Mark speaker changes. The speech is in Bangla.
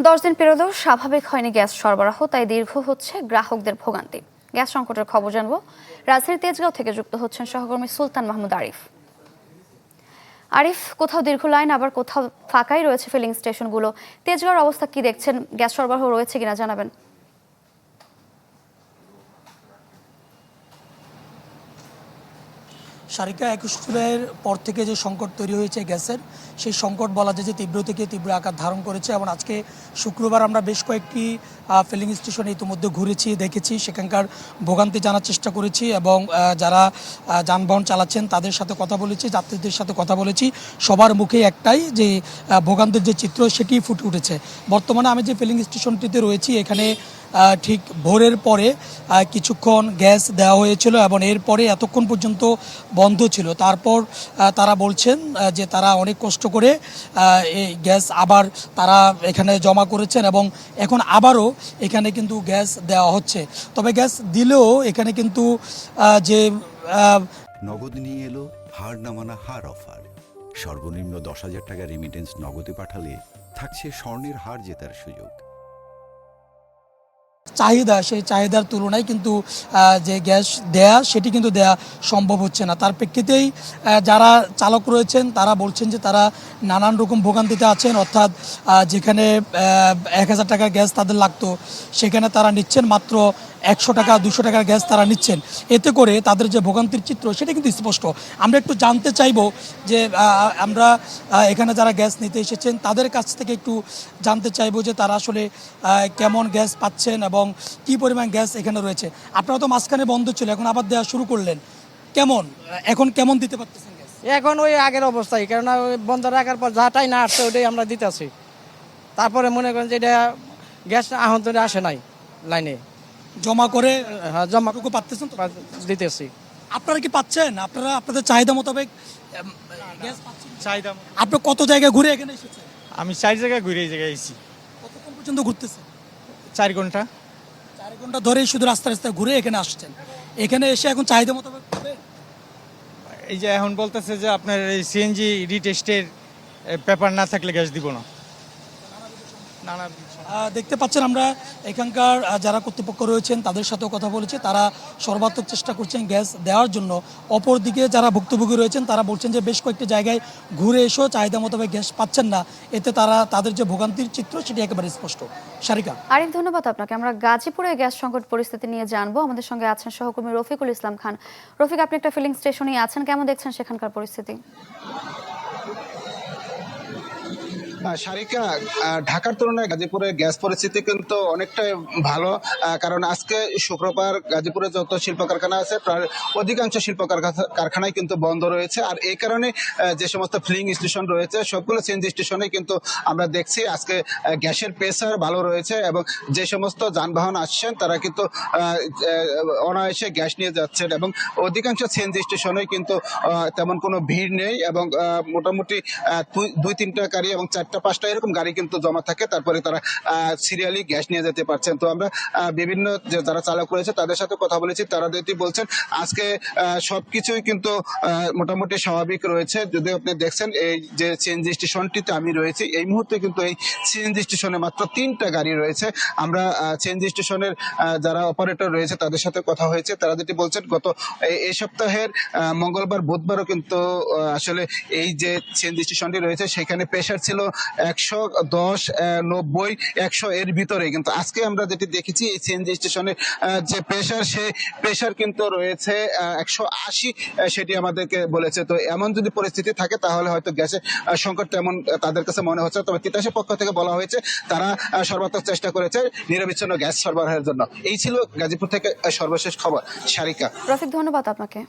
Speaker 1: 10 দিন পেরোলেও স্বাভাবিক হয়নি গ্যাস সরবরাহ, তাই দীর্ঘ হচ্ছে গ্রাহকদের ভোগান্তি। গ্যাস সংকটের খবর জানবো। রাজধানীর তেজগাঁও থেকে যুক্ত হচ্ছেন সহকর্মী সুলতান মাহমুদ আরিফ। আরিফ, কোথাও দীর্ঘ লাইন, আবার কোথাও ফাঁকাই রয়েছে ফিলিং স্টেশনগুলো। তেজগাঁওর অবস্থা কি দেখছেন? গ্যাস সরবরাহ রয়েছে কিনা জানাবেন।
Speaker 2: সারিকা 21 জুলাইয়ের পর থেকে যে সংকট তৈরি হয়েছে গ্যাসের, সেই সংকট বলা যায় যে তীব্র থেকে তীব্র আকার ধারণ করেছে। এবং আজকে শুক্রবার আমরা বেশ কয়েকটি ফিলিং স্টেশনে ইতিমধ্যে ঘুরেছি, দেখেছি, সেখানকার ভোগান্তি জানার চেষ্টা করেছি এবং যারা যানবাহন চালাচ্ছেন তাদের সাথে কথা বলেছি, যাত্রীদের সাথে কথা বলেছি। সবার মুখে একটাই যে ভোগান্তির যে চিত্র সেটি ফুটে উঠেছে। বর্তমানে আমি যে ফিলিং স্টেশনটিতে রয়েছি, এখানে ঠিক ভোরের পরে কিছুক্ষণ গ্যাস দেওয়া হয়েছিল এবং এরপরে এতক্ষণ পর্যন্ত বন্ধ ছিল। তারপর তারা বলছেন যে তারা অনেক কষ্ট করে এই গ্যাস আবার তারা এখানে জমা করেছেন এবং এখন আবারও এখানে কিন্তু গ্যাস দেওয়া হচ্ছে। তবে গ্যাস দিলেও এখানে কিন্তু যে
Speaker 3: নগদ নিয়ে এলো হার না মানা হার অফার। সর্বনিম্ন 10,000 টাকা রেমিটেন্স নগদে পাঠালে থাকছে স্বর্ণের হার জেতার সুযোগ।
Speaker 2: চাহিদা, সেই চাহিদার তুলনায় কিন্তু যে গ্যাস দেয়া সেটি কিন্তু দেয়া সম্ভব হচ্ছে না। তার প্রেক্ষিতেই যারা চালক রয়েছেন তারা বলছেন যে তারা নানান রকম ভোগান্তিতে আছেন। অর্থাৎ যেখানে 1,000 টাকার গ্যাস তাদের লাগতো, সেখানে তারা নিচ্ছেন মাত্র 100 টাকা 200 টাকার গ্যাস তারা নিচ্ছেন। এতে করে তাদের যে ভোগান্তির চিত্র সেটা কিন্তু স্পষ্ট। আমরা একটু জানতে চাইব যে আমরা এখানে যারা গ্যাস নিতে এসেছেন তাদের কাছ থেকে একটু জানতে চাইব যে তারা আসলে কেমন গ্যাস পাচ্ছেন এবং কি পরিমাণ গ্যাস এখানে রয়েছে। আপনারা তো মাঝখানে বন্ধ ছিল, এখন আবার দেওয়া শুরু করলেন, এখন কেমন দিতে পারতেছেন গ্যাস?
Speaker 4: এখন ওই আগের অবস্থায়, কেননা ওই বন্ধ রাখার পর যাটাই না আসছে ওইটাই আমরা দিতেছি। তারপরে মনে করেন যে এটা গ্যাস আহত আসে নাই লাইনে,
Speaker 2: জমা করে
Speaker 4: জমাটুকু
Speaker 2: পাচ্ছেন তো?
Speaker 4: দিতেছি।
Speaker 2: আপনারা কি পাচ্ছেন? আপনারা আপনাদের চাহিদা মোতাবেক গ্যাস পাচ্ছেন?
Speaker 5: চাহিদা
Speaker 2: আপনি কত জায়গায় ঘুরে এখানে এসেছেন?
Speaker 5: আমি 4 জায়গায় ঘুরে এই জায়গায় এসেছি।
Speaker 2: কতক্ষণ পর্যন্ত ঘুরতেছেন?
Speaker 5: 4 ঘন্টা।
Speaker 2: 4 ঘন্টা ধরেই শুধু রাস্তায় রাস্তায় ঘুরে এখানে আসছেন। এখানে এসে এখন চাহিদা মোতাবেক পাবে?
Speaker 5: এই যে এখন বলতেছে যে আপনার এই সিএনজি রিটেস্টের পেপার না থাকলে গ্যাস দিব না। নানা
Speaker 2: দেখতে পাচ্ছেন আমরা এখানকার যারা কর্তৃপক্ষ রয়েছেন তাদের সাথেও কথা বলেছি। তারা সর্বাত্মক চেষ্টা করছেন গ্যাস দেওয়ার জন্য। অপরদিকে যারা ভুক্তভোগী রয়েছেন তারা বলছেন যে বেশ কয়েকটি জায়গায় ঘুরে এসেও চাহিদা মোতাবেক গ্যাস পাচ্ছেন না। এতে তাদের যে ভোগান্তির চিত্র সেটি একেবারে স্পষ্ট। সারিকা।
Speaker 1: আরিফ, ধন্যবাদ আপনাকে। আমরা গাজীপুরে গ্যাস সংকট পরিস্থিতি নিয়ে জানবো। আমাদের সঙ্গে আছেন সহকর্মী রফিকুল ইসলাম খান। রফিক, আপনি একটা ফিলিং স্টেশনে আছেন, কেমন দেখছেন সেখানকার পরিস্থিতি?
Speaker 6: সারিকা, ঢাকার তুলনায় গাজীপুরের গ্যাস পরিস্থিতি কিন্তু অনেকটাই ভালো। কারণ আজকে শুক্রবার গাজীপুরে যত শিল্প কারখানা আছে প্রায় অধিকাংশ শিল্প কারখানায় কিন্তু বন্ধ রয়েছে। আর এই কারণে যে সমস্ত ফিলিং স্টেশন রয়েছে সবগুলো সিএনজি স্টেশনে কিন্তু আমরা দেখছি আজকে গ্যাসের প্রেসার ভালো রয়েছে এবং যে সমস্ত যানবাহন আসছেন তারা কিন্তু অনায়াসে গ্যাস নিয়ে যাচ্ছেন এবং অধিকাংশ সিএনজি স্টেশনে কিন্তু তেমন কোনো ভিড় নেই এবং মোটামুটি 2-3টা গাড়ি এবং 4-5টা এরকম গাড়ি কিন্তু জমা থাকে, তারপরে তারা সিরিয়ালি গ্যাস নিয়ে যেতে পারছেন। তো আমরা বিভিন্ন যারা চালক রয়েছে তাদের সাথে কথা বলেছি, তারা যেটি বলছেন আজকে সবকিছুই কিন্তু মোটামুটি স্বাভাবিক রয়েছে। যদি আপনি দেখছেন এই যে সিএনজি স্টেশনটিতে আমি রয়েছি এই মুহূর্তে কিন্তু এই সিএনজি স্টেশনে মাত্র 3টা গাড়ি রয়েছে। আমরা সিএনজি স্টেশনের যারা অপারেটর রয়েছে তাদের সাথে কথা হয়েছে, তারা যেটি বলছেন গত এই সপ্তাহের মঙ্গলবার বুধবারও কিন্তু আসলে এই যে সিএনজি স্টেশনটি রয়েছে সেখানে প্রেশার ছিল 110, 90, 100 এর ভিতরে। কিন্তু আজকে আমরা যেটি দেখেছি এই সিএনজি স্টেশনে যে প্রেশার, সে প্রেশার কিন্তু রয়েছে 180, সেটি আমাদেরকে বলেছে। তো এমন যদি পরিস্থিতি থাকে তাহলে হয়তো গ্যাসের সংকট তেমন তাদের কাছে মনে হচ্ছে। তবে তিতাসের পক্ষ থেকে বলা হয়েছে তারা সর্বাত্মক চেষ্টা করেছে নিরবিচ্ছিন্ন গ্যাস সরবরাহের জন্য। এই ছিল গাজীপুর থেকে সর্বশেষ খবর। সারিকা।
Speaker 1: রফিক, ধন্যবাদ আপনাকে।